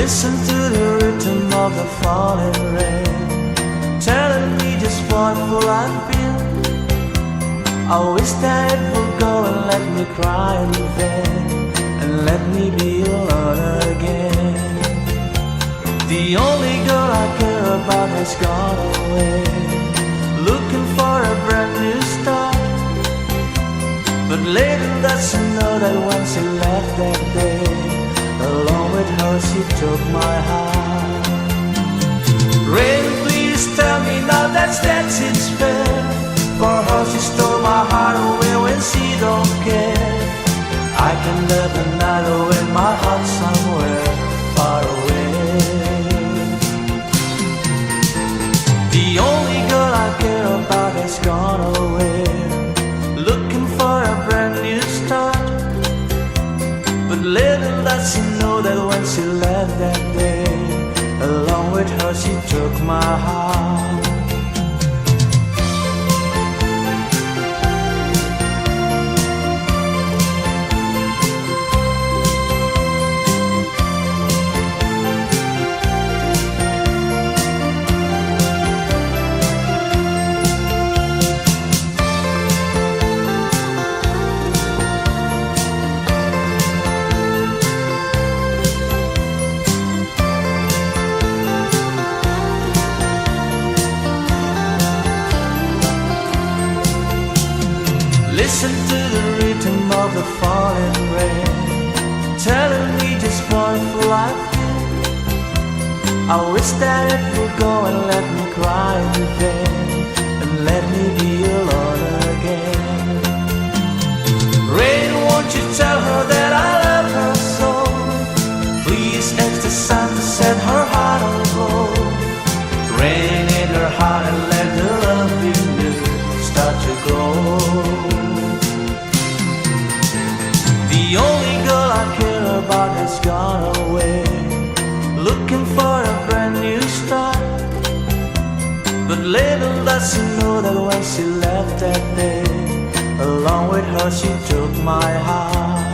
Listen to the rhythm of the falling rain, telling me just what fool I've been. I wish that it would go and let me cry in vain, and let me be alone again. The only girl I care about has gone away, looking for a brand new start. But little does she know that when she left that day, along with her she took my heart. Rain, please tell me now that's it's fair. For her she stole my heart away when she don't care. I can live the night away, my heart somewhere far away. The only girl I care about has gone away, looking for a brand new start. But little does she know that when she left that day, along with her she took my heart. Listen to the rhythm of the falling rain, telling me just what fool I've been. I wish that it would go and let me cry in vain, and let me be alone again. Rain, won't you tell her that I love her so? Please ask the sun to set her heart on gold. Rain in her heart and let the love in you start to grow. The only girl I care about has gone away, looking for a brand new start. But little does she know that when she left that day, along with her she took my heart.